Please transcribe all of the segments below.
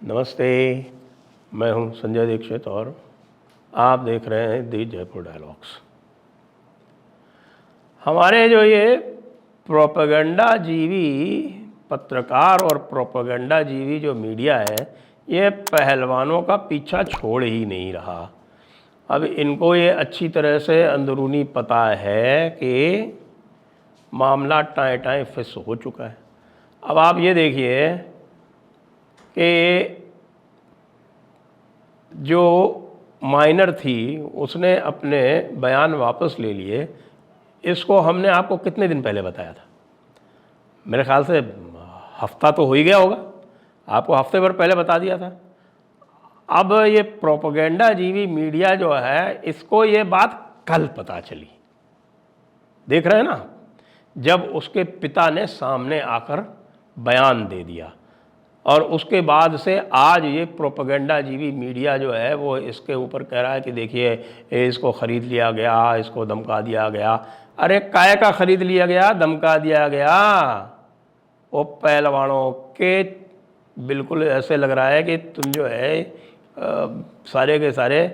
नमस्ते, मैं हूं संजय दीक्षित और आप देख रहे हैं दी जयपुर डायलॉग्स। हमारे जो ये प्रोपेगेंडा जीवी पत्रकार और प्रोपेगेंडा जीवी जो मीडिया है, ये पहलवानों का पीछा छोड़ ही नहीं रहा। अब इनको ये अच्छी तरह से अंदरूनी पता है कि मामला टाएं टाएं फिस हो चुका है। अब आप ये देखिए कि जो माइनर थी उसने अपने बयान वापस ले लिए। इसको हमने आपको कितने दिन पहले बताया था? मेरे ख्याल से हफ्ता तो हो ही गया होगा, आपको हफ्ते भर पहले बता दिया था। अब ये प्रोपेगेंडा जीवी मीडिया जो है, इसको ये बात कल पता चली। देख रहे हैं ना, जब उसके पिता ने सामने आकर बयान दे दिया और उसके बाद से आज ये प्रोपेगेंडा जीवी मीडिया जो है वो इसके ऊपर कह रहा है कि देखिए इसको ख़रीद लिया गया, इसको धमका दिया गया। अरे काय का ख़रीद लिया गया, धमका दिया गया? वो पहलवानों के बिल्कुल ऐसे लग रहा है कि तुम जो है सारे के सारे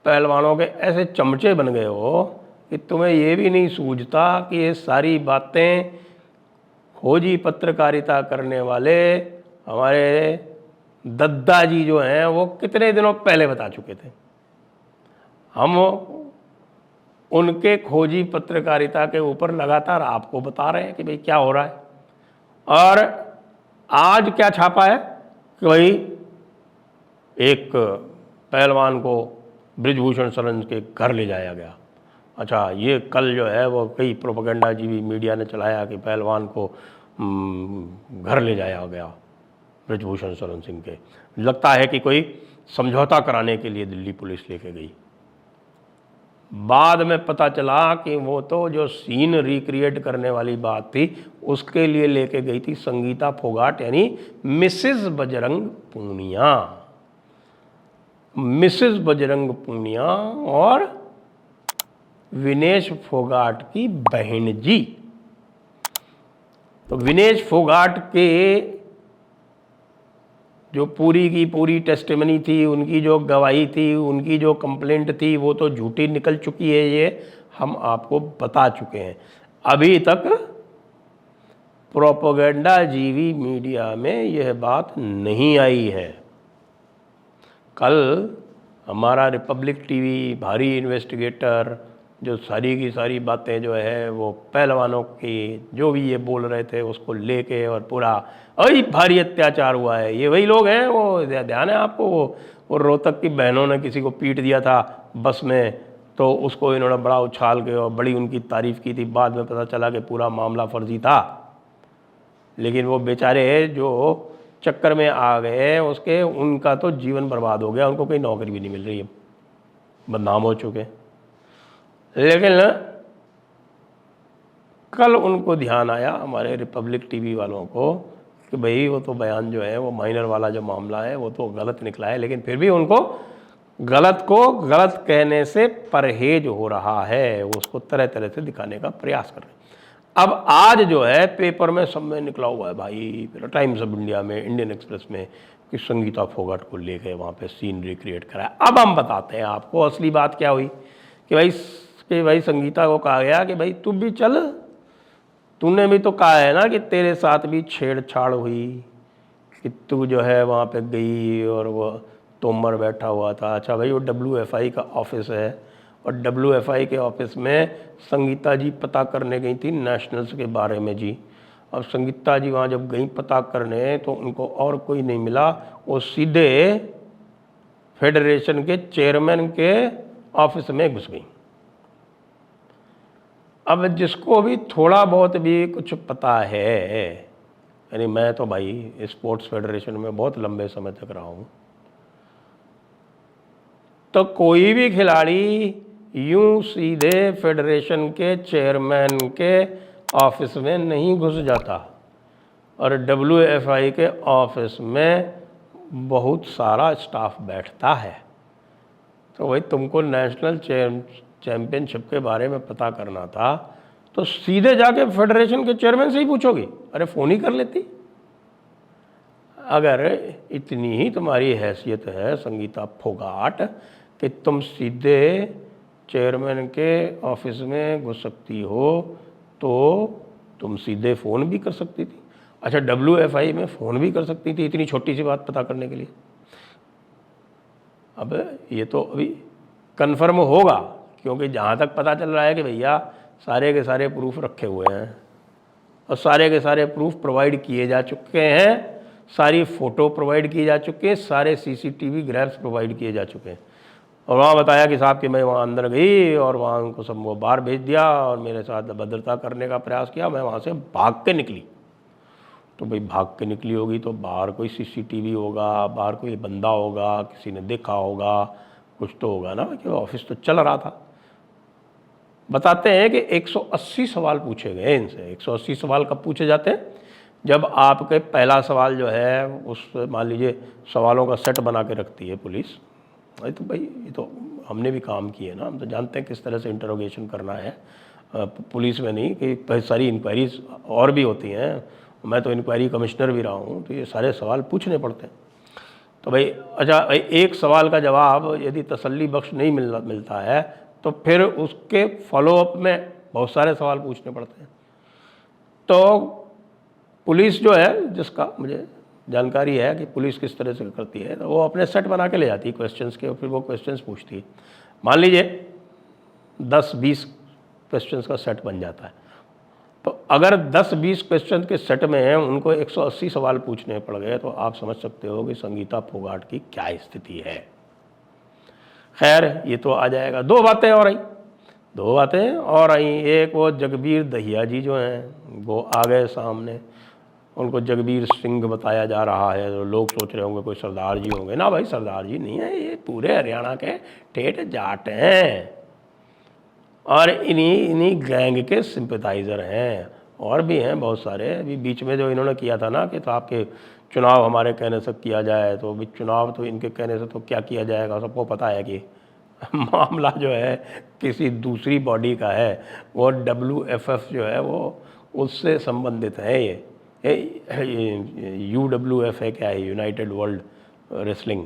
पहलवानों के ऐसे चमचे बन गए हो कि तुम्हें ये भी नहीं सूझता कि ये सारी बातें खोजी पत्रकारिता करने वाले हमारे दद्दा जी जो हैं वो कितने दिनों पहले बता चुके थे। हम उनके खोजी पत्रकारिता के ऊपर लगातार आपको बता रहे हैं कि भाई क्या हो रहा है। और आज क्या छापा है कि भाई एक पहलवान को बृजभूषण शरण के घर ले जाया गया। अच्छा, ये कल जो है वो कई प्रोपेगेंडा जीवी मीडिया ने चलाया कि पहलवान को घर ले जाया गया बृजभूषण शरण सिंह के। लगता है कि कोई समझौता कराने के लिए दिल्ली पुलिस लेके गई। बाद में पता चला कि वो तो जो सीन रिक्रिएट करने वाली बात थी उसके लिए लेके गई थी संगीता फोगाट, यानी मिसेस बजरंग पूनिया। मिसेस बजरंग पूनिया और विनेश फोगाट की बहन जी। तो विनेश फोगाट के जो पूरी की पूरी टेस्टिमनी थी, उनकी जो गवाही थी, उनकी जो कंप्लेंट थी, वो तो झूठी निकल चुकी है। ये हम आपको बता चुके हैं। अभी तक प्रोपेगेंडा जीवी मीडिया में यह बात नहीं आई है। कल हमारा रिपब्लिक टीवी भारी इन्वेस्टिगेटर जो सारी की सारी बातें जो है वो पहलवानों की जो भी ये बोल रहे थे उसको लेके और पूरा अरे भारी अत्याचार हुआ है। ये वही लोग हैं, वो ध्यान है आपको, वो रोहतक की बहनों ने किसी को पीट दिया था बस में, तो उसको इन्होंने बड़ा उछाल के और बड़ी उनकी तारीफ़ की थी। बाद में पता चला कि पूरा मामला फर्जी था। लेकिन वो बेचारे जो चक्कर में आ गए उसके, उनका तो जीवन बर्बाद हो गया, उनको कोई नौकरी भी नहीं मिल रही है, बदनाम हो चुके। लेकिन कल उनको ध्यान आया हमारे रिपब्लिक टीवी वालों को कि भाई वो तो बयान जो है वो माइनर वाला जो मामला है वो तो गलत निकला है, लेकिन फिर भी उनको गलत को गलत कहने से परहेज हो रहा है। वो उसको तरह तरह से दिखाने का प्रयास कर रहे हैं। अब आज जो है पेपर में सब में निकला हुआ है भाई, टाइम्स ऑफ इंडिया में, इंडियन एक्सप्रेस में, कि संगीता फोगाट को ले गए वहाँ पे सीन रिक्रिएट कराया। अब हम बताते हैं आपको असली बात क्या हुई कि भाई संगीता को कहा गया कि भाई तू भी चल, तूने भी तो कहा है ना कि तेरे साथ भी छेड़छाड़ हुई, कि तू जो है वहाँ पे गई और वो तोमर बैठा हुआ था। अच्छा भाई, वो WFI का ऑफिस है और WFI के ऑफिस में संगीता जी पता करने गई थी नेशनल्स के बारे में जी। अब संगीता जी वहाँ जब गई पता करने तो उनको और कोई नहीं मिला, वो सीधे फेडरेशन के चेयरमैन के ऑफिस में घुस गई। अब जिसको भी थोड़ा बहुत भी कुछ पता है, यानी मैं तो भाई स्पोर्ट्स फेडरेशन में बहुत लंबे समय तक रहा हूँ, तो कोई भी खिलाड़ी यूं सीधे फेडरेशन के चेयरमैन के ऑफिस में नहीं घुस जाता। और WFI के ऑफिस में बहुत सारा स्टाफ बैठता है। तो भाई तुमको नेशनल चैम्पियनशिप के बारे में पता करना था तो सीधे जाके फेडरेशन के चेयरमैन से ही पूछोगी, अरे फ़ोन ही कर लेती। अगर इतनी ही तुम्हारी हैसियत है संगीता फोगाट कि तुम सीधे चेयरमैन के ऑफिस में घुस सकती हो, तो तुम सीधे फ़ोन भी कर सकती थी। अच्छा, WFI में फ़ोन भी कर सकती थी इतनी छोटी सी बात पता करने के लिए। अब ये तो अभी कन्फर्म होगा, क्योंकि जहाँ तक पता चल रहा है कि भैया सारे के सारे प्रूफ रखे हुए हैं और सारे के सारे प्रूफ प्रोवाइड किए जा चुके हैं, सारी फ़ोटो प्रोवाइड की जा चुकी है, सारे CCTV ग्रैब्स प्रोवाइड किए जा चुके हैं। और वहाँ बताया कि साहब कि मैं वहाँ अंदर गई और वहाँ उनको सब वो बाहर भेज दिया और मेरे साथ अभद्रता करने का प्रयास किया, मैं वहाँ से भाग के निकली। तो भाई भाग के निकली होगी तो बाहर कोई CCTV होगा, बाहर कोई बंदा होगा, किसी ने देखा होगा, कुछ तो होगा ना, कि ऑफिस तो चल रहा था। बताते हैं कि 180 सवाल पूछे गए इनसे। 180 सवाल कब पूछे जाते हैं? जब आपके पहला सवाल जो है उस मान लीजिए सवालों का सेट बना के रखती है पुलिस। भाई तो भाई ये तो हमने भी काम किए ना, हम तो जानते हैं किस तरह से इंटरोगेशन करना है। पुलिस में नहीं कि बहुत सारी इंक्वायरीज और भी होती हैं, मैं तो इंक्वायरी कमिश्नर भी रहा हूँ, तो ये सारे सवाल पूछने पड़ते हैं। तो भाई अच्छा, भाई एक सवाल का जवाब यदि तसल्ली बख्श नहीं मिलता है तो फिर उसके फॉलोअप में बहुत सारे सवाल पूछने पड़ते हैं। तो पुलिस जो है, जिसका मुझे जानकारी है कि पुलिस किस तरह से करती है, तो वो अपने सेट बना के ले जाती है क्वेश्चंस के, और फिर वो क्वेश्चंस पूछती है। मान लीजिए 10-20 क्वेश्चंस का सेट बन जाता है, तो अगर 10-20 क्वेश्चन के सेट में उनको 180 सवाल पूछने पड़ गए तो आप समझ सकते हो कि संगीता फोगाट की क्या स्थिति है। खैर ये तो आ जाएगा। दो बातें और आई। एक वो जगबीर दहिया जी जो हैं वो आ गए सामने, उनको जगबीर सिंह बताया जा रहा है, तो लोग सोच रहे होंगे कोई सरदार जी होंगे ना। भाई सरदार जी नहीं है, ये पूरे हरियाणा के ठेठ जाट हैं और इन्हीं गैंग के सिंपैथाइज़र हैं, और भी हैं बहुत सारे। अभी बीच में जो इन्होंने किया था ना कि तो आपके चुनाव हमारे कहने से किया जाए, तो अभी चुनाव तो इनके कहने से तो क्या किया जाएगा, सबको पता है कि मामला जो है किसी दूसरी बॉडी का है, वो WFF जो है वो उससे संबंधित है। ये UWF है, क्या है, यूनाइटेड वर्ल्ड रेसलिंग,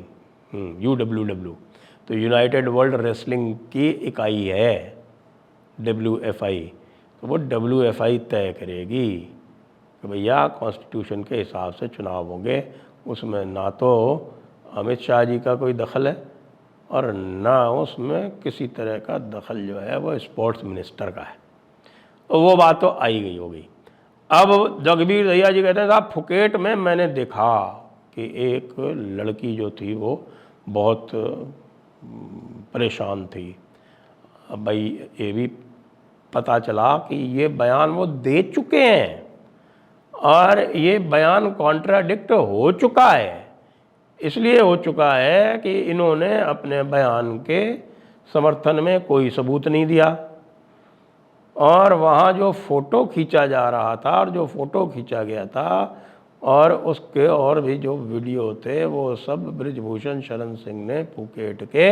UWW, तो यूनाइटेड वर्ल्ड रेसलिंग की इकाई है WFI। तो वो WFI तय करेगी कि भैया कॉन्स्टिट्यूशन के हिसाब से चुनाव होंगे, उसमें ना तो अमित शाह जी का कोई दखल है और ना उसमें किसी तरह का दखल जो है वो स्पोर्ट्स मिनिस्टर का है। तो वो बात तो आई गई होगी। अब जगबीर दहिया जी कहते हैं साहब फुकेट में मैंने देखा कि एक लड़की जो थी वो बहुत परेशान थी। अब भाई ये भी पता चला कि ये बयान वो दे चुके हैं और ये बयान कॉन्ट्राडिक्ट हो चुका है। इसलिए हो चुका है कि इन्होंने अपने बयान के समर्थन में कोई सबूत नहीं दिया, और वहाँ जो फ़ोटो खींचा जा रहा था और जो फ़ोटो खींचा गया था और उसके और भी जो वीडियो थे वो सब बृजभूषण शरण सिंह ने फुकेट के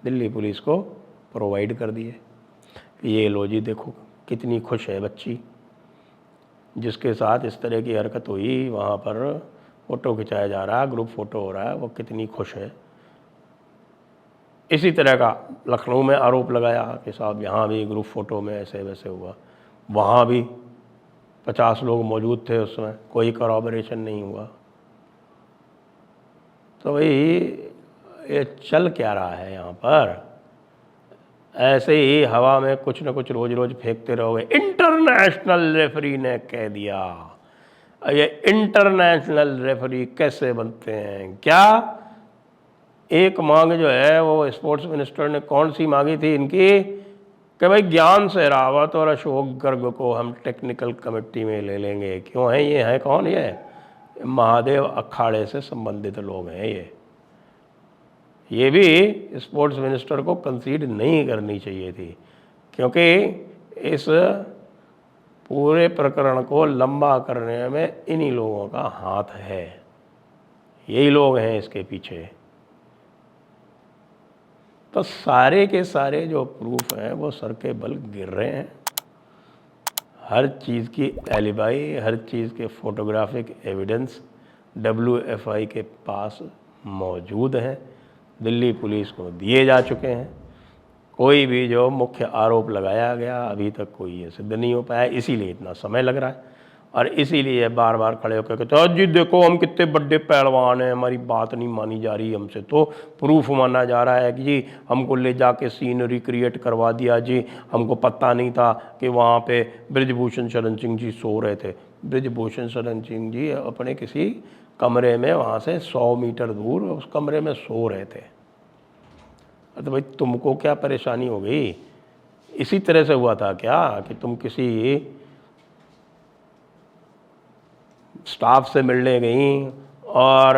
दिल्ली पुलिस को प्रोवाइड कर दिए। ये लो जी, देखो कितनी खुश है बच्ची जिसके साथ इस तरह की हरकत हुई, वहाँ पर फ़ोटो खिंचाया जा रहा है, ग्रुप फ़ोटो हो रहा है, वो कितनी खुश है। इसी तरह का लखनऊ में आरोप लगाया कि साहब यहाँ भी ग्रुप फ़ोटो में ऐसे वैसे हुआ, वहाँ भी 50 लोग मौजूद थे उसमें, कोई करॉबरेशन नहीं हुआ। तो भाई ये चल क्या रहा है यहाँ पर? ऐसे ही हवा में कुछ न कुछ रोज़ रोज़ फेंकते रहोगे। इंटरनेशनल रेफरी ने कह दिया। ये इंटरनेशनल रेफरी कैसे बनते हैं? क्या एक मांग जो है वो स्पोर्ट्स मिनिस्टर ने कौन सी मांगी थी इनकी कि भाई ज्ञान शेरावत और अशोक गर्ग को हम टेक्निकल कमेटी में ले लेंगे। क्यों है ये? है कौन? ये महादेव अखाड़े से संबंधित लोग हैं। ये भी स्पोर्ट्स मिनिस्टर को कंसीड नहीं करनी चाहिए थी, क्योंकि इस पूरे प्रकरण को लंबा करने में इन्हीं लोगों का हाथ है। यही लोग हैं इसके पीछे। तो सारे के सारे जो प्रूफ हैं वो सर के बल गिर रहे हैं। हर चीज़ की एलिबाई, हर चीज़ के फोटोग्राफिक एविडेंस WFI के पास मौजूद हैं, दिल्ली पुलिस को दिए जा चुके हैं। कोई भी जो मुख्य आरोप लगाया गया अभी तक कोई ये सिद्ध नहीं हो पाया, इसीलिए इतना समय लग रहा है। और इसीलिए बार बार खड़े होकर कहते हैं जी देखो हम कितने बड़े पहलवान हैं, हमारी बात नहीं मानी जा रही, हमसे तो प्रूफ माना जा रहा है कि जी हमको ले जाके सीन रिक्रिएट करवा दिया जी, हमको पता नहीं था कि वहाँ पे बृजभूषण शरण सिंह जी सो रहे थे। बृजभूषण शरण सिंह जी अपने किसी कमरे में वहाँ से 100 मीटर दूर उस कमरे में सो रहे थे। तो भाई तुमको क्या परेशानी हो गई? इसी तरह से हुआ था क्या कि तुम किसी स्टाफ से मिलने गई और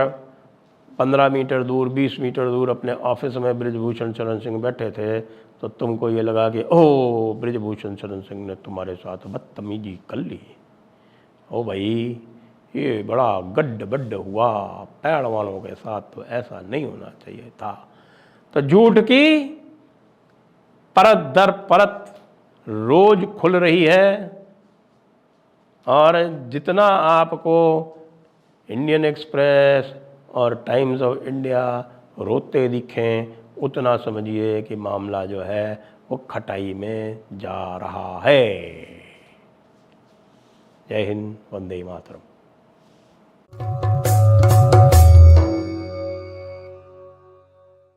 15 मीटर दूर 20 मीटर दूर अपने ऑफिस में बृजभूषण शरण सिंह बैठे थे, तो तुमको ये लगा कि ओह बृजभूषण शरण सिंह ने तुम्हारे साथ बदतमीजी कर ली। ओ भाई ये बड़ा गड्ढ बड्ढ हुआ, पहलवानों के साथ तो ऐसा नहीं होना चाहिए था। तो झूठ की परत दर परत रोज खुल रही है, और जितना आपको इंडियन एक्सप्रेस और टाइम्स ऑफ इंडिया रोते दिखें, उतना समझिए कि मामला जो है वो खटाई में जा रहा है। जय हिंद, वंदे मातरम।